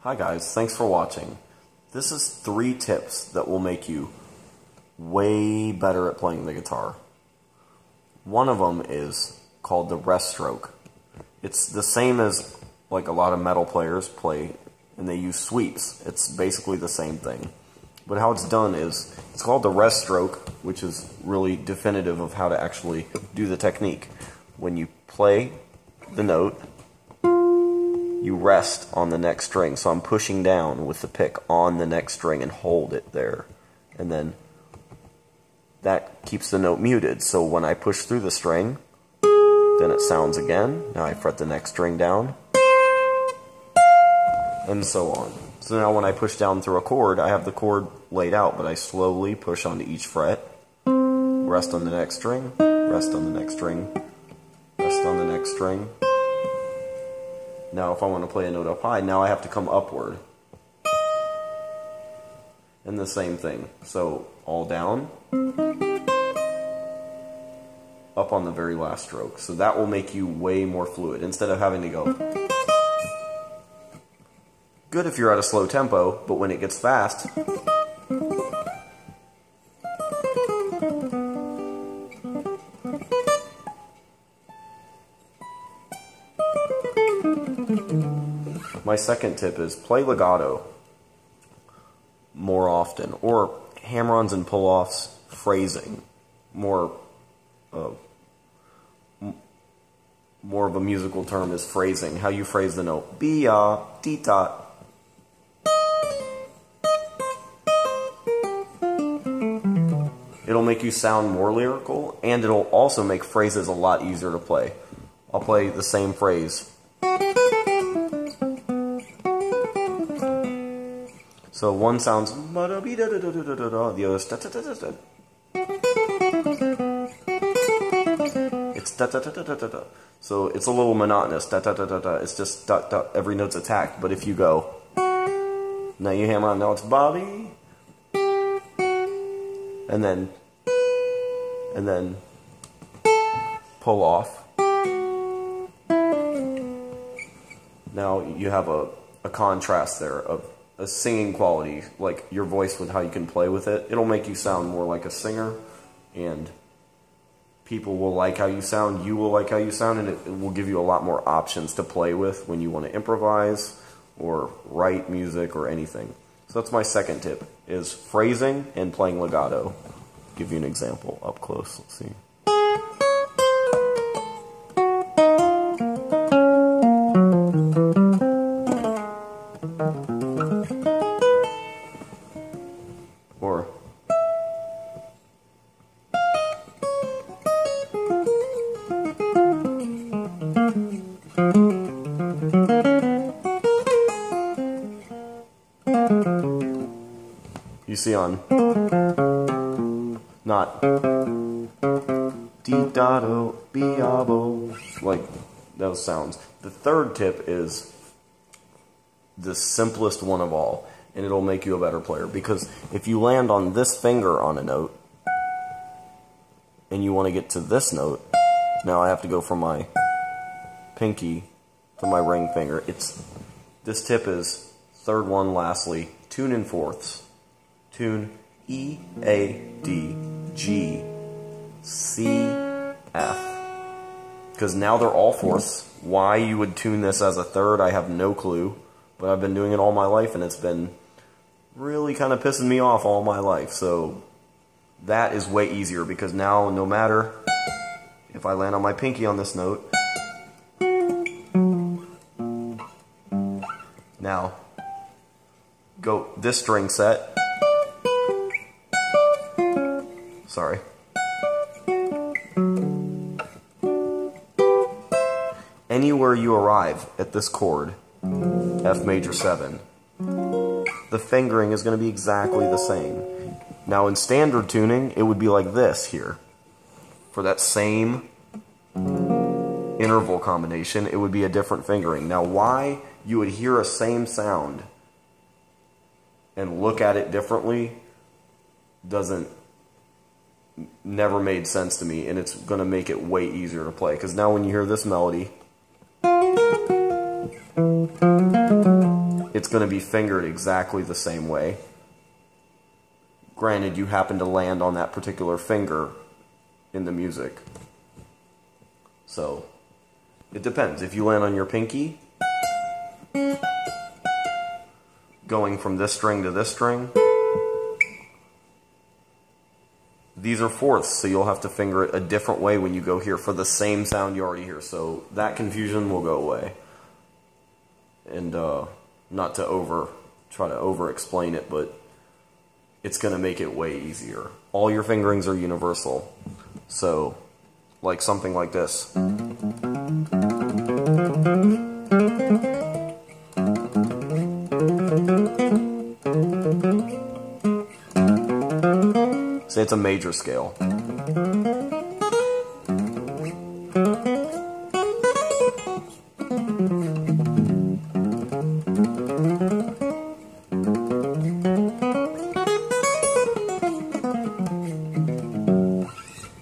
Hi guys, thanks for watching. This is 3 tips that will make you way better at playing the guitar. One of them is called the rest stroke. It's the same as like a lot of metal players play, and they use sweeps. It's basically the same thing. But how it's done is, it's called the rest stroke, which is really definitive of how to actually do the technique. When you play the note, you rest on the next string. So I'm pushing down with the pick on the next string and hold it there. And then that keeps the note muted. So when I push through the string, then it sounds again. Now I fret the next string down, and so on. So now when I push down through a chord, I have the chord laid out, but I slowly push onto each fret, rest on the next string, rest on the next string, rest on the next string. Now if I want to play a note up high, now I have to come upward. And the same thing. So all down, up on the very last stroke. So that will make you way more fluid instead of having to go. Good if you're at a slow tempo, but when it gets fast, my second tip is play legato more often, or hammer-ons and pull-offs phrasing. More of a musical term is phrasing, how you phrase the note. Be-ya, dee-da. It'll make you sound more lyrical, and it'll also make phrases a lot easier to play. I'll play the same phrase. So one sounds the other it's da da da da da da. So it's a little monotonous. Da da da da da. It's just da da. Every note's attacked. But if you go, now you hammer on. Now it's Bobby, and then pull off. Now you have a contrast there of a singing quality, like your voice with how you can play with it. It'll make you sound more like a singer, and people will like how you sound, you will like how you sound, and it will give you a lot more options to play with when you want to improvise or write music or anything. So that's my second tip, is phrasing and playing legato. I'll give you an example up close. Let's see. Or you see on not dee-da-do, be-abo, like those sounds. The third tip is the simplest one of all, and it'll make you a better player, because if you land on this finger on a note and you want to get to this note, now I have to go from my pinky to my ring finger. This tip is third one lastly, tune in fourths. Tune E, A, D, G, C, F. Because now they're all fourths. Why you would tune this as a third, I have no clue. But I've been doing it all my life, and it's been really kind of pissing me off all my life. So that is way easier, because now no matter if I land on my pinky on this note, now go this string set, sorry, anywhere you arrive at this chord, F major 7, the fingering is going to be exactly the same. Now in standard tuning, it would be like this here. For that same interval combination, it would be a different fingering. Now why you would hear a same sound and look at it differently never made sense to me, and it's going to make it way easier to play. Because now when you hear this melody, it's going to be fingered exactly the same way. Granted, you happen to land on that particular finger in the music. So, it depends. If you land on your pinky, going from this string to this string, these are fourths, so you'll have to finger it a different way when you go here for the same sound you already hear. So that confusion will go away. And not to try to over-explain it, but it's going to make it way easier. All your fingerings are universal. So, like something like this. Say it's a major scale.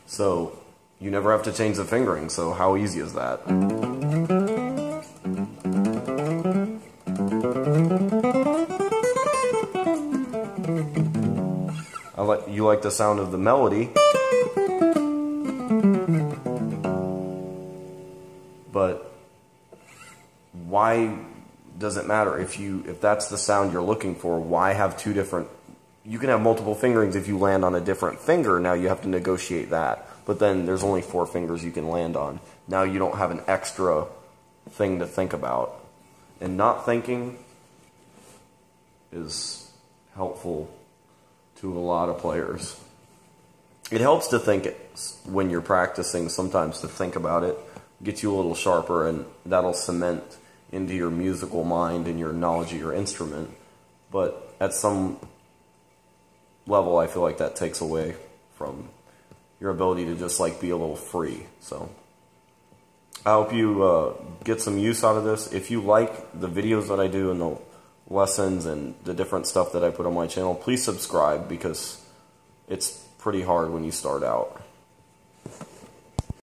So, you never have to change the fingering, so how easy is that? You like the sound of the melody, but why does it matter if that's the sound you're looking for? Why have two different? You can have multiple fingerings if you land on a different finger. Now you have to negotiate that, but then there's only 4 fingers you can land on. Now you don't have an extra thing to think about, and not thinking is helpful to a lot of players. It helps to think when you're practicing, sometimes to think about it, gets you a little sharper, and that'll cement into your musical mind and your knowledge of your instrument. But at some level, I feel like that takes away from your ability to just like be a little free. So I hope you get some use out of this. If you like the videos that I do and the lessons and the different stuff that I put on my channel, please subscribe, because it's pretty hard when you start out.